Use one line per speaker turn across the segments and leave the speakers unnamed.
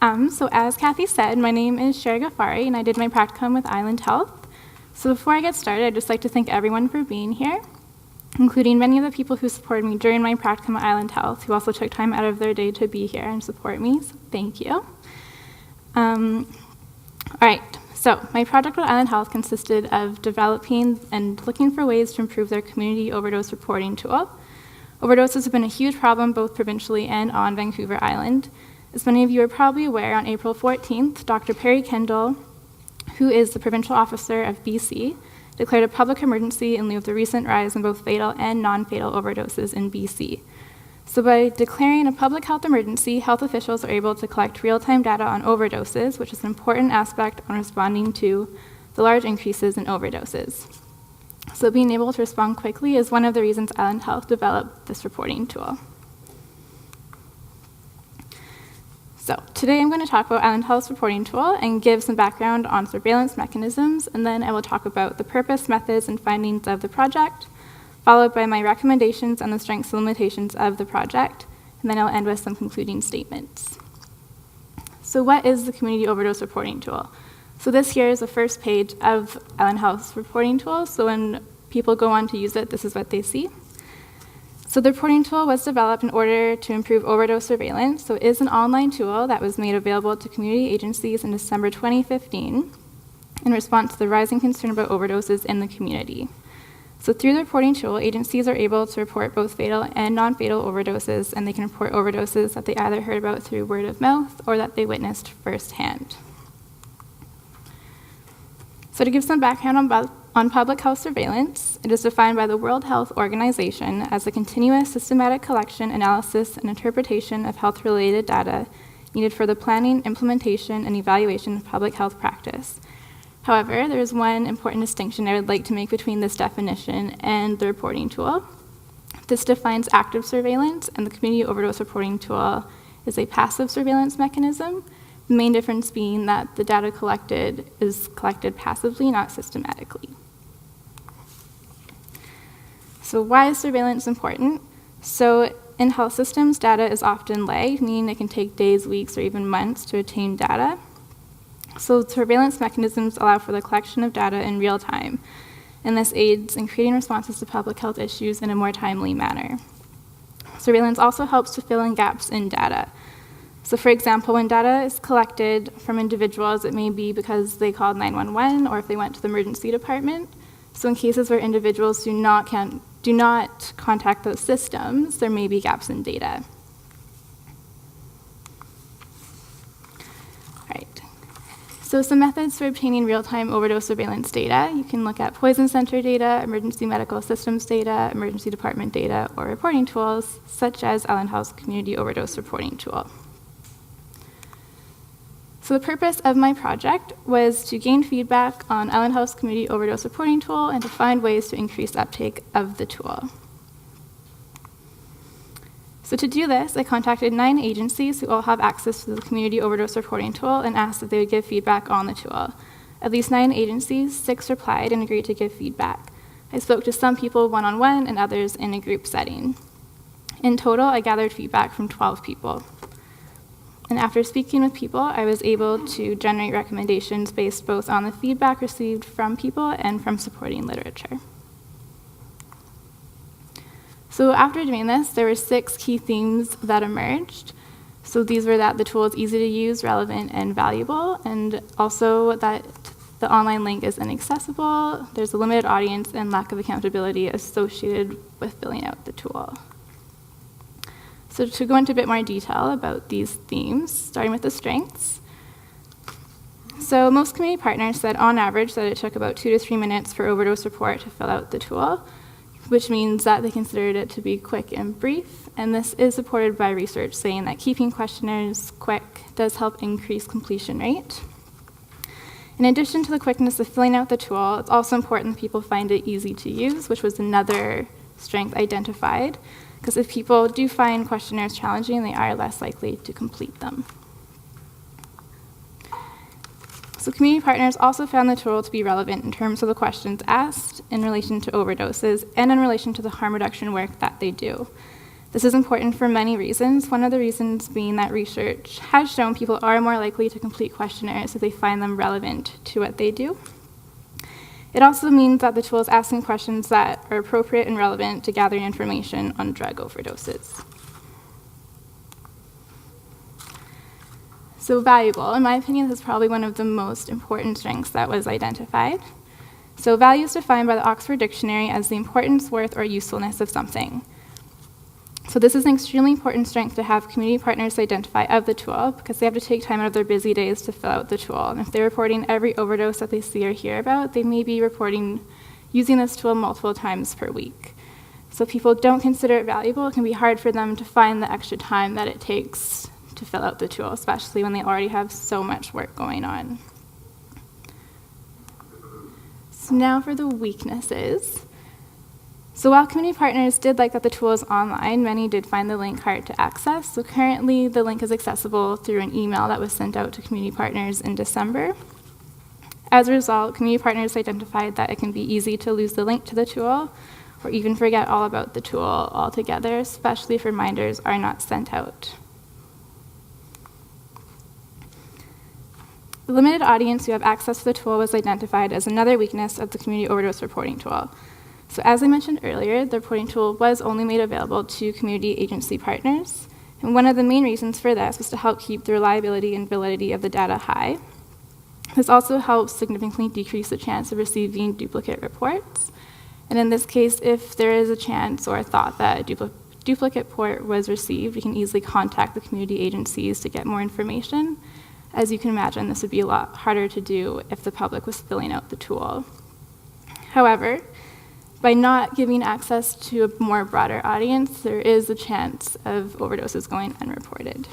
So as Kathy said, my name is Cher Ghafari, and I did my practicum with Island Health. So before I get started, I'd just like to thank everyone for being here, including many of the people who supported me during my practicum at Island Health, who also took time out of their day to be here and support me, so thank you. All right, so my project with Island Health consisted of developing and looking for ways to improve their community overdose reporting tool. Overdoses have been a huge problem both provincially and on Vancouver Island. As many of you are probably aware, on April 14th, Dr. Perry Kendall, who is the provincial officer of BC, declared a public emergency in lieu of the recent rise in both fatal and non-fatal overdoses in BC. So by declaring a public health emergency, health officials are able to collect real-time data on overdoses, which is an important aspect on responding to the large increases in overdoses. So being able to respond quickly is one of the reasons Island Health developed this reporting tool. So today I'm going to talk about Island Health's reporting tool and give some background on surveillance mechanisms, and then I will talk about the purpose, methods, and findings of the project, followed by my recommendations on the strengths and limitations of the project, and then I'll end with some concluding statements. So what is the Community Overdose Reporting Tool? So this here is the first page of Island Health's reporting tool, so when people go on to use it, this is what they see. So the reporting tool was developed in order to improve overdose surveillance. So it is an online tool that was made available to community agencies in December 2015 in response to the rising concern about overdoses in the community. So through the reporting tool, agencies are able to report both fatal and non-fatal overdoses, and they can report overdoses that they either heard about through word of mouth or that they witnessed firsthand. So to give some background on public health surveillance, it is defined by the World Health Organization as a continuous systematic collection, analysis, and interpretation of health-related data needed for the planning, implementation, and evaluation of public health practice. However, there is one important distinction I would like to make between this definition and the reporting tool. This defines active surveillance, and the Community Overdose Reporting Tool is a passive surveillance mechanism. The main difference being that the data collected is collected passively, not systematically. So why is surveillance important? So in health systems, data is often lagged, meaning it can take days, weeks, or even months to obtain data. So surveillance mechanisms allow for the collection of data in real time, and this aids in creating responses to public health issues in a more timely manner. Surveillance also helps to fill in gaps in data. So for example, when data is collected from individuals, it may be because they called 911 or if they went to the emergency department. So in cases where individuals do not contact those systems, there may be gaps in data. Right. So some methods for obtaining real-time overdose surveillance data. You can look at poison center data, emergency medical systems data, emergency department data, or reporting tools, such as Island Health's Community Overdose Reporting Tool. So the purpose of my project was to gain feedback on Island Health's Community Overdose Reporting Tool and to find ways to increase uptake of the tool. So to do this, I contacted 9 agencies who all have access to the Community Overdose Reporting Tool and asked if they would give feedback on the tool. Of these 9 agencies, 6 replied and agreed to give feedback. I spoke to some people one-on-one and others in a group setting. In total, I gathered feedback from 12 people. And after speaking with people, I was able to generate recommendations based both on the feedback received from people and from supporting literature. So after doing this, there were 6 key themes that emerged. So these were that the tool is easy to use, relevant, and valuable, and also that the online link is inaccessible, there's a limited audience, and lack of accountability associated with filling out the tool. So to go into a bit more detail about these themes, starting with the strengths. So most community partners said on average that it took about 2 to 3 minutes for overdose report to fill out the tool, which means that they considered it to be quick and brief, and this is supported by research saying that keeping questionnaires quick does help increase completion rate. In addition to the quickness of filling out the tool, it's also important that people find it easy to use, which was another strength identified, because if people do find questionnaires challenging, they are less likely to complete them. So community partners also found the tool to be relevant in terms of the questions asked in relation to overdoses and in relation to the harm reduction work that they do. This is important for many reasons, one of the reasons being that research has shown people are more likely to complete questionnaires if they find them relevant to what they do. It also means that the tool is asking questions that are appropriate and relevant to gathering information on drug overdoses. So valuable, in my opinion, this is probably one of the most important strengths that was identified. So value is defined by the Oxford Dictionary as the importance, worth, or usefulness of something. So this is an extremely important strength to have community partners identify of the tool because they have to take time out of their busy days to fill out the tool. And if they're reporting every overdose that they see or hear about, they may be reporting using this tool multiple times per week. So if people don't consider it valuable, it can be hard for them to find the extra time that it takes to fill out the tool, especially when they already have so much work going on. So now for the weaknesses. So while community partners did like that the tool is online, many did find the link hard to access. So currently, the link is accessible through an email that was sent out to community partners in December. As a result, community partners identified that it can be easy to lose the link to the tool or even forget all about the tool altogether, especially if reminders are not sent out. The limited audience who have access to the tool was identified as another weakness of the community overdose reporting tool. So as I mentioned earlier, the reporting tool was only made available to community agency partners. And one of the main reasons for this was to help keep the reliability and validity of the data high. This also helps significantly decrease the chance of receiving duplicate reports. And in this case, if there is a chance or a thought that a duplicate report was received, we can easily contact the community agencies to get more information. As you can imagine, this would be a lot harder to do if the public was filling out the tool. However, by not giving access to a more broader audience, there is a chance of overdoses going unreported.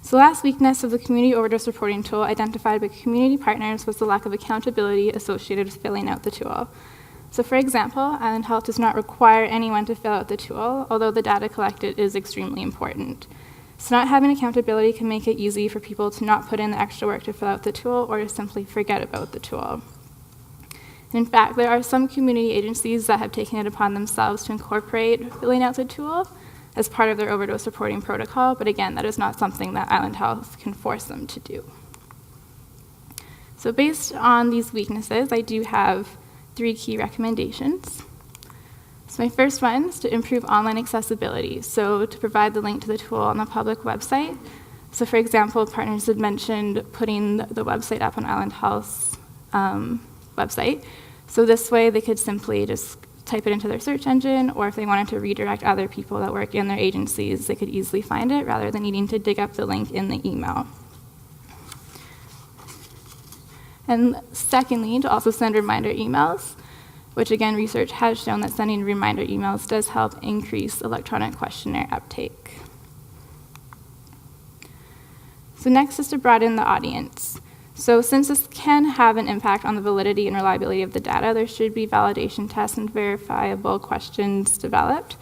So the last weakness of the community overdose reporting tool identified by community partners was the lack of accountability associated with filling out the tool. So for example, Island Health does not require anyone to fill out the tool, although the data collected is extremely important. So not having accountability can make it easy for people to not put in the extra work to fill out the tool or to simply forget about the tool. In fact, there are some community agencies that have taken it upon themselves to incorporate filling out the tool as part of their overdose reporting protocol, but again, that is not something that Island Health can force them to do. So based on these weaknesses, I do have 3 key recommendations. So my first one is to improve online accessibility, so to provide the link to the tool on the public website. So for example, partners had mentioned putting the website up on Island Health's website. So this way they could simply just type it into their search engine, or if they wanted to redirect other people that work in their agencies, they could easily find it rather than needing to dig up the link in the email. And secondly, to also send reminder emails, which again, research has shown that sending reminder emails does help increase electronic questionnaire uptake. So next is to broaden the audience. So since this can have an impact on the validity and reliability of the data, there should be validation tests and verifiable questions developed.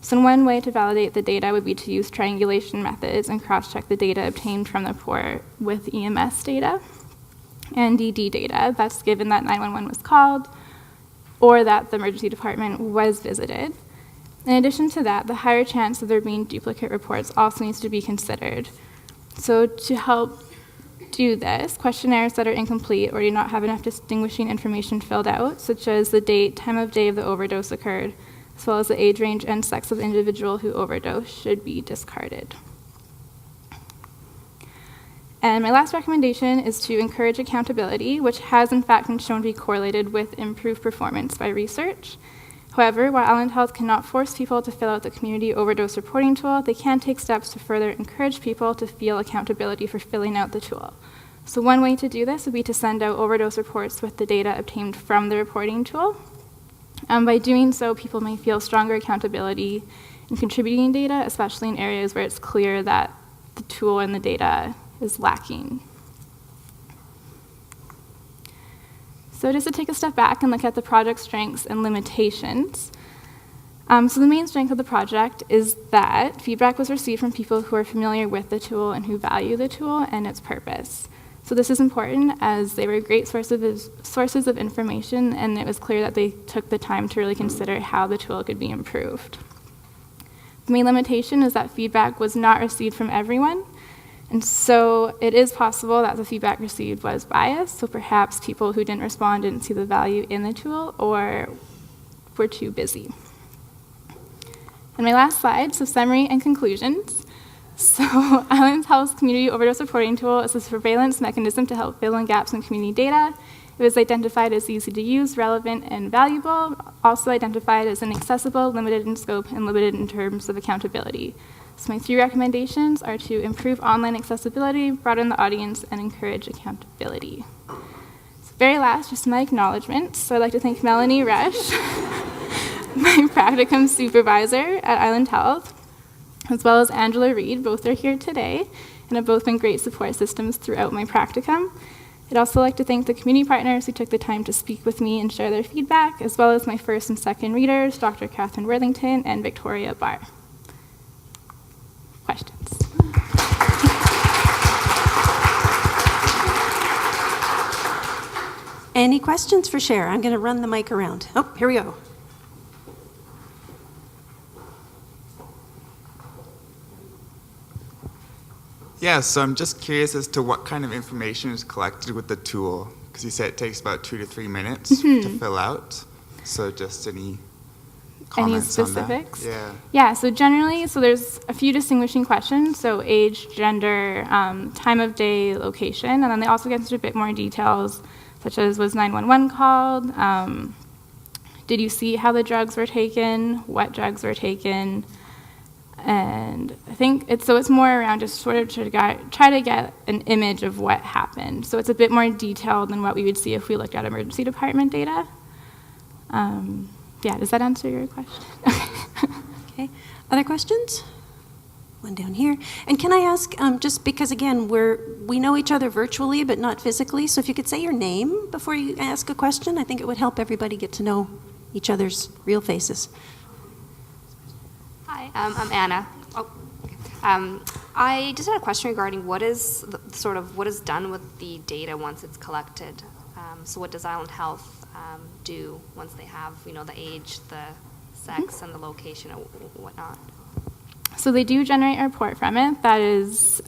So one way to validate the data would be to use triangulation methods and cross-check the data obtained from the report with EMS data and DD data. That's given that 911 was called or that the emergency department was visited. In addition to that, the higher chance of there being duplicate reports also needs to be considered. So to help do this, questionnaires that are incomplete or do not have enough distinguishing information filled out, such as the date, time of day of the overdose occurred, as well as the age range and sex of the individual who overdosed, should be discarded. And my last recommendation is to encourage accountability, which has in fact been shown to be correlated with improved performance by research. However, while Island Health cannot force people to fill out the community overdose reporting tool, they can take steps to further encourage people to feel accountability for filling out the tool. So one way to do this would be to send out overdose reports with the data obtained from the reporting tool. By doing so, people may feel stronger accountability in contributing data, especially in areas where it's clear that the tool and the data is lacking. So just to take a step back and look at the project's strengths and limitations. So the main strength of the project is that feedback was received from people who are familiar with the tool and who value the tool and its purpose. So this is important as they were great sources of information, and it was clear that they took the time to really consider how the tool could be improved. The main limitation is that feedback was not received from everyone, and so it is possible that the feedback received was biased, so perhaps people who didn't respond didn't see the value in the tool or were too busy. And my last slide, so summary and conclusions. So Island Health's Community Overdose Reporting Tool is a surveillance mechanism to help fill in gaps in community data. It was identified as easy to use, relevant, and valuable, also identified as inaccessible, limited in scope, and limited in terms of accountability. So my 3 recommendations are to improve online accessibility, broaden the audience, and encourage accountability. So very last, just my acknowledgements. So I'd like to thank Melanie Rush, my practicum supervisor at Island Health, as well as Angela Reed. Both are here today and have both been great support systems throughout my practicum. I'd also like to thank the community partners who took the time to speak with me and share their feedback, as well as my first and second readers, Dr. Catherine Worthington and Victoria Barr. Questions?
Any questions for Cher? I'm going to run the mic around. Oh, here we go.
Yeah, so I'm just curious as to what kind of information is collected with the tool, because you said it takes about 2 to 3 minutes to fill out. So just any comments on that?
Any specifics?
Yeah.
Yeah, so generally, there's a few distinguishing questions, so age, gender, time of day, location, and then they also get into a bit more details, such as was 911 called, did you see how the drugs were taken, what drugs were taken, and I think it's more around just sort of try to get an image of what happened. So it's a bit more detailed than what we would see if we looked at emergency department data. Yeah, does that answer your question?
Okay. Other questions? One down here. And can I ask, just because again, we know each other virtually, but not physically, so if you could say your name before you ask a question, I think it would help everybody get to know each other's real faces.
Hi, I'm Anna. I just had a question regarding what is done with the data once it's collected. So what does Island Health do once they have, the age, the sex, and the location, and whatnot?
So they do generate a report from it that is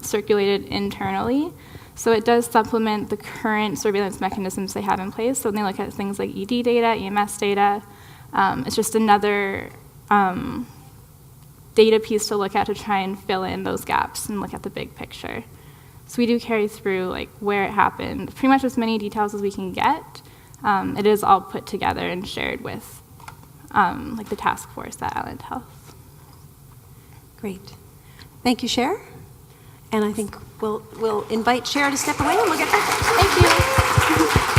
circulated internally. So it does supplement the current surveillance mechanisms they have in place. So when they look at things like ED data, EMS data, it's just another data piece to look at to try and fill in those gaps and look at the big picture. So we do carry through where it happened, pretty much as many details as we can get. It is all put together and shared with the task force at Island Health.
Great. Thank you, Cher. And I think we'll invite Cher to step away and we'll get back.
Thank you.